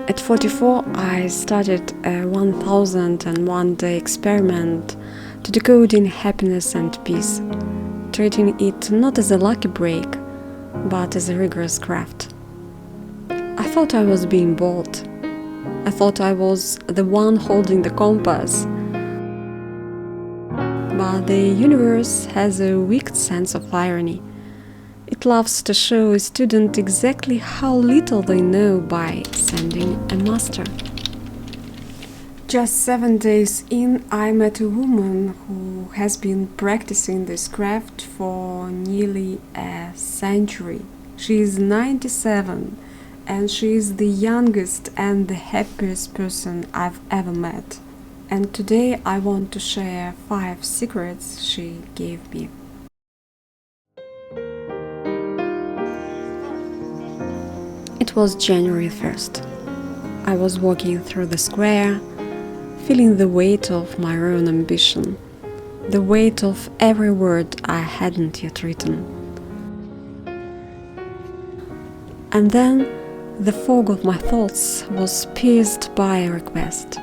At 44, I started a 1001-day experiment to decoding happiness and peace, treating it not as a lucky break, but as a rigorous craft. I thought I was being bold. I thought I was the one holding the compass. But the universe has a wicked sense of irony. It loves to show a student exactly how little they know by sending a master. Just 7 days in, I met a woman who has been practicing this craft for nearly a century. She is 97, and she is the youngest and the happiest person I've ever met. And today I want to share 5 secrets she gave me. It was January 1st. I was walking through the square, feeling the weight of my own ambition, the weight of every word I hadn't yet written. And then the fog of my thoughts was pierced by a request.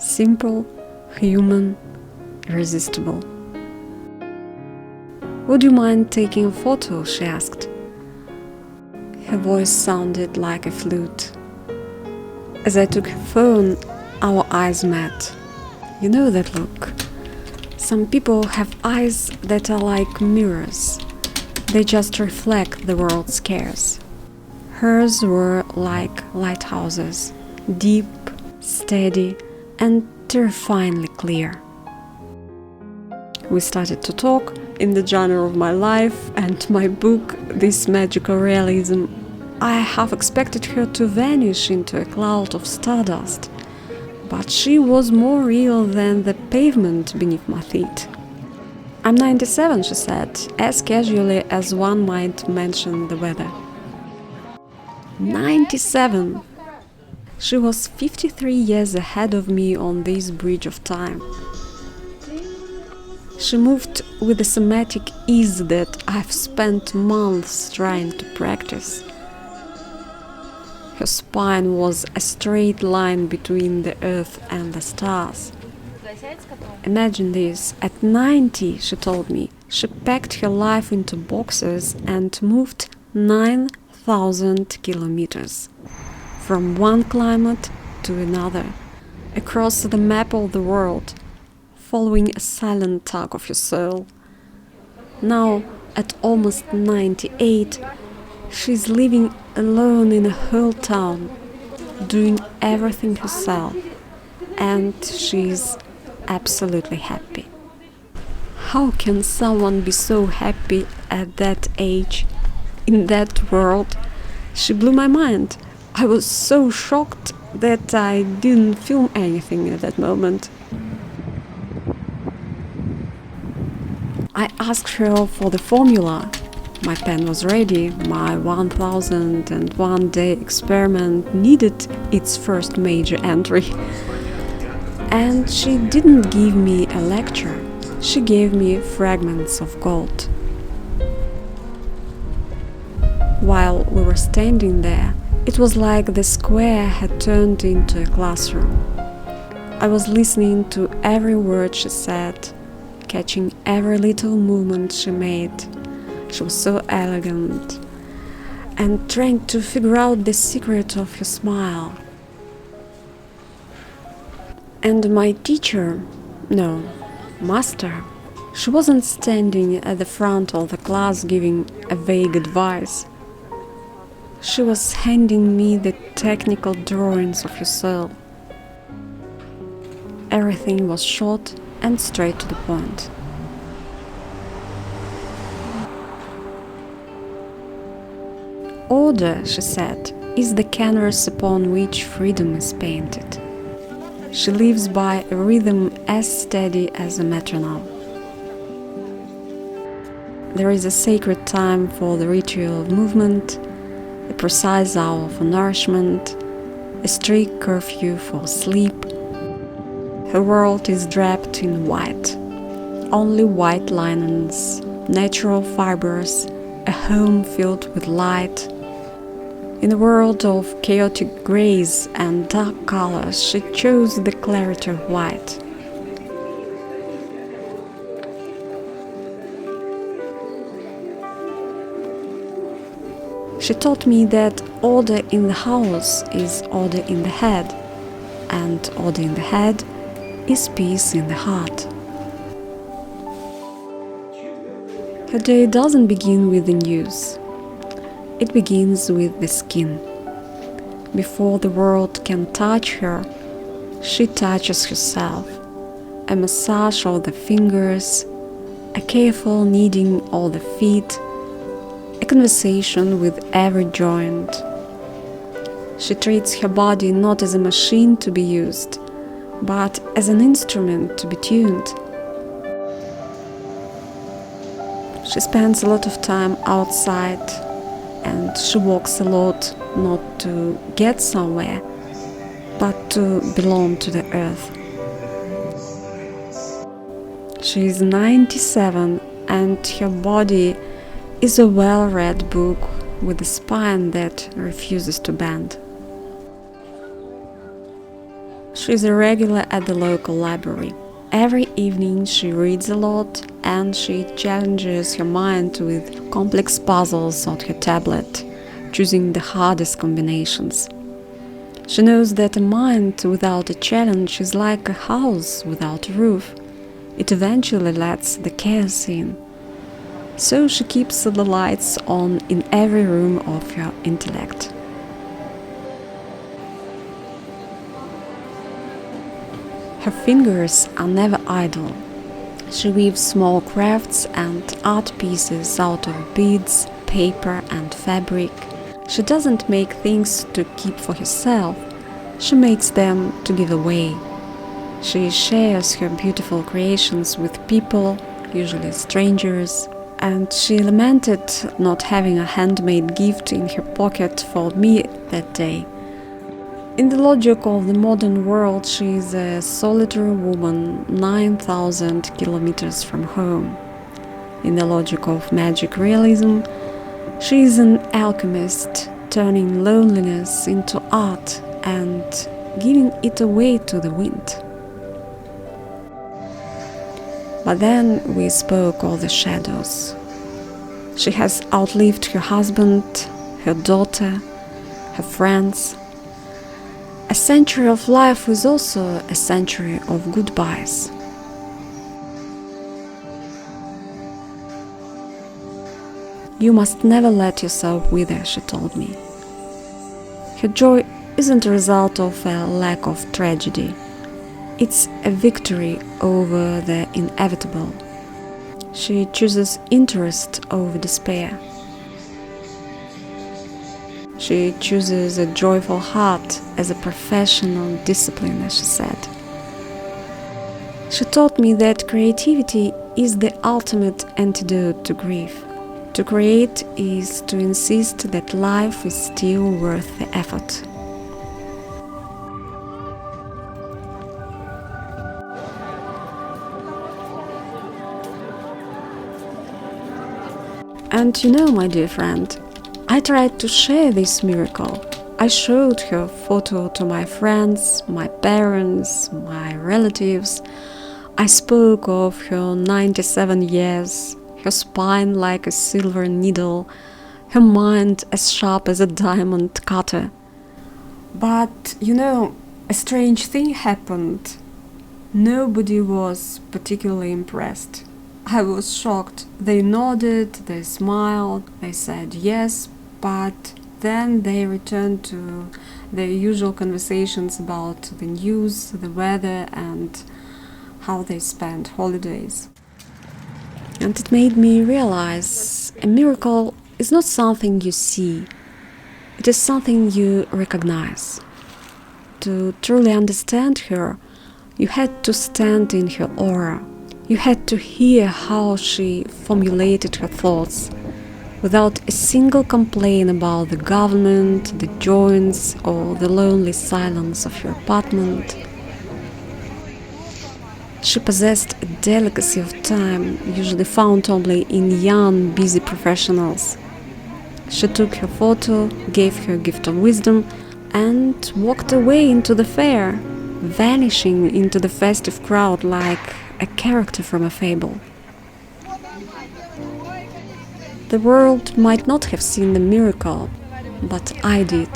Simple, human, irresistible. "Would you mind taking a photo?" she asked. Her voice sounded like a flute. As I took her phone, our eyes met. You know that look? Some people have eyes that are like mirrors. They just reflect the world's cares. Hers were like lighthouses, deep, steady, and terrifyingly clear. We started to talk in the genre of my life and my book, This Magical Realism. I half expected her to vanish into a cloud of stardust, but she was more real than the pavement beneath my feet. "I'm 97, she said, as casually as one might mention the weather. 97! She was 53 years ahead of me on this bridge of time. She moved with a somatic ease that I've spent months trying to practice. Her spine was a straight line between the earth and the stars. Imagine this, at 90, she told me, she packed her life into boxes and moved 9,000 kilometers. From one climate to another, across the map of the world, following a silent tug of your soul. Now, at almost 98, she's living alone in a whole town, doing everything herself, and she's absolutely happy. How can someone be so happy at that age, in that world? She blew my mind. I was so shocked that I didn't film anything at that moment. I asked her for the formula. My pen was ready. My 1001-day experiment needed its first major entry. And she didn't give me a lecture. She gave me fragments of gold. While we were standing there, it was like the square had turned into a classroom. I was listening to every word she said, catching every little movement she made. She was so elegant, and trying to figure out the secret of her smile. And my teacher, no, master, she wasn't standing at the front of the class giving a vague advice. She was handing me the technical drawings of her soul. Everything was short and straight to the point. Order, she said, is the canvas upon which freedom is painted. She lives by a rhythm as steady as a metronome. There is a sacred time for the ritual of movement, a precise hour for nourishment, a strict curfew for sleep. Her world is draped in white. Only white linens, natural fibers, a home filled with light. In a world of chaotic grays and dark colors, she chose the clarity of white. She taught me that order in the house is order in the head, and order in the head is peace in the heart. Her day doesn't begin with the news. It begins with the skin. Before the world can touch her, she touches herself. A massage of the fingers, a careful kneading of the feet, a conversation with every joint. She treats her body not as a machine to be used, but as an instrument to be tuned. She spends a lot of time outside, and she walks a lot, not to get somewhere, but to belong to the earth. She is 97, and her body is a well-read book with a spine that refuses to bend. She is a regular at the local library. Every evening she reads a lot, and she challenges her mind with complex puzzles on her tablet, choosing the hardest combinations. She knows that a mind without a challenge is like a house without a roof. It eventually lets the chaos in. So she keeps the lights on in every room of her intellect. Her fingers are never idle. She weaves small crafts and art pieces out of beads, paper and fabric. She doesn't make things to keep for herself. She makes them to give away. She shares her beautiful creations with people, usually strangers, and she lamented not having a handmade gift in her pocket for me that day. In the logic of the modern world, she is a solitary woman 9,000 kilometers from home. In the logic of magic realism, she is an alchemist, turning loneliness into art and giving it away to the wind. But then we spoke of the shadows. She has outlived her husband, her daughter, her friends. A century of life is also a century of goodbyes. You must never let yourself wither, she told me. Her joy isn't a result of a lack of tragedy. It's a victory over the inevitable. She chooses interest over despair. She chooses a joyful heart as a professional discipline, as she said. She taught me that creativity is the ultimate antidote to grief. To create is to insist that life is still worth the effort. And you know, my dear friend, I tried to share this miracle. I showed her photo to my friends, my parents, my relatives. I spoke of her 97 years, her spine like a silver needle, her mind as sharp as a diamond cutter. But, you know, a strange thing happened. Nobody was particularly impressed. I was shocked. They nodded, they smiled, they said yes, but then they returned to their usual conversations about the news, the weather, and how they spent holidays. And it made me realize a miracle is not something you see, it is something you recognize. To truly understand her, you had to stand in her aura. You had to hear how she formulated her thoughts, without a single complaint about the government, the joints, or the lonely silence of her apartment. She possessed a delicacy of time usually found only in young, busy professionals. She took her photo, gave her gift of wisdom, and walked away into the fair, vanishing into the festive crowd like a character from a fable. The world might not have seen the miracle, but I did.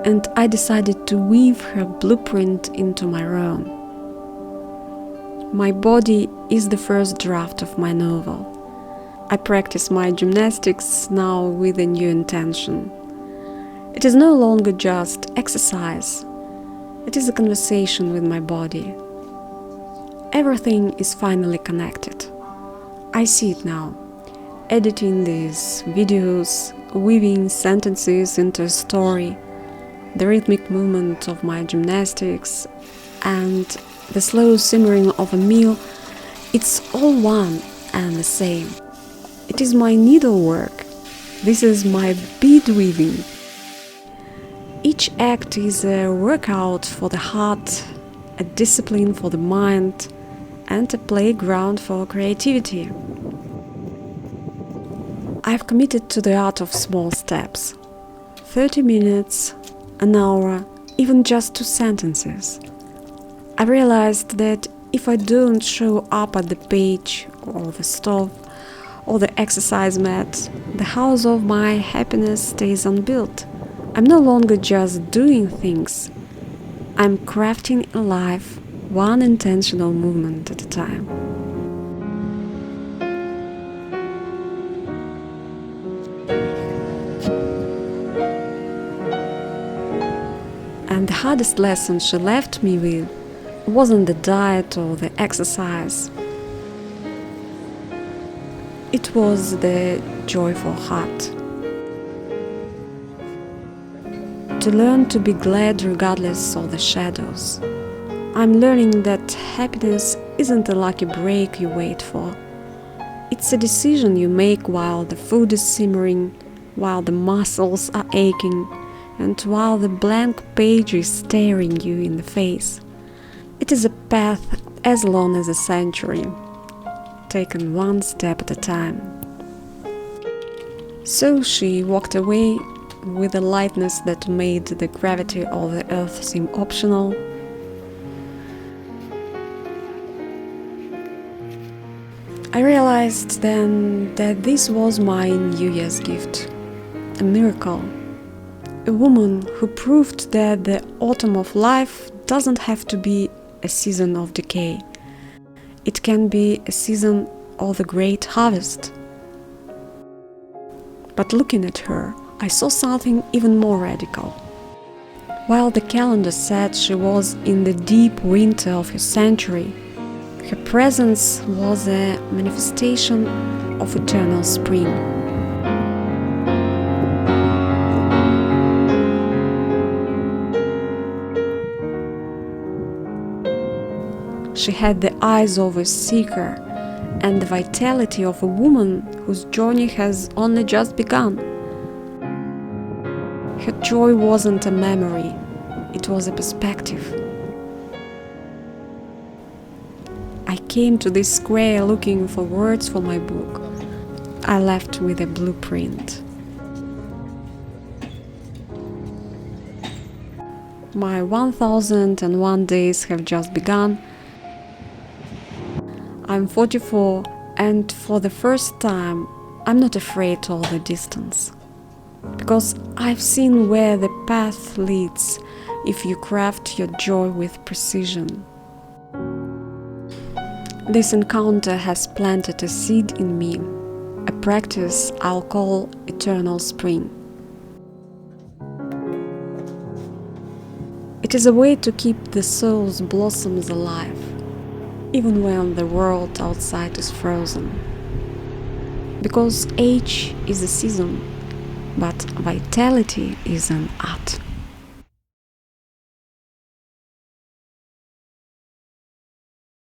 And I decided to weave her blueprint into my own. My body is the first draft of my novel. I practice my gymnastics now with a new intention. It is no longer just exercise. It is a conversation with my body. Everything is finally connected. I see it now. Editing these videos, weaving sentences into a story, the rhythmic movement of my gymnastics, and the slow simmering of a meal, it's all one and the same. It is my needlework. This is my bead weaving. Each act is a workout for the heart, a discipline for the mind, and a playground for creativity. I've committed to the art of small steps. 30 minutes, an hour, even just 2 sentences. I realized that if I don't show up at the page or the stove or the exercise mat, the house of my happiness stays unbuilt. I'm no longer just doing things. I'm crafting a life, one intentional movement at a time. And the hardest lesson she left me with wasn't the diet or the exercise. It was the joyful heart. To learn to be glad regardless of the shadows. I'm learning that happiness isn't a lucky break you wait for. It's a decision you make while the food is simmering, while the muscles are aching, and while the blank page is staring you in the face. It is a path as long as a century, taken one step at a time. So she walked away with a lightness that made the gravity of the earth seem optional. I realized then that this was my New Year's gift, a miracle. A woman who proved that the autumn of life doesn't have to be a season of decay. It can be a season of the great harvest. But looking at her, I saw something even more radical. While the calendar said she was in the deep winter of her century, her presence was a manifestation of eternal spring. She had the eyes of a seeker and the vitality of a woman whose journey has only just begun. Her joy wasn't a memory, it was a perspective. I came to this square looking for words for my book. I left with a blueprint. My 1001 days have just begun. I'm 44, and for the first time, I'm not afraid of the distance. Because I've seen where the path leads if you craft your joy with precision. This encounter has planted a seed in me, a practice I'll call eternal spring. It is a way to keep the soul's blossoms alive, even when the world outside is frozen. Because age is a season, but vitality is an art.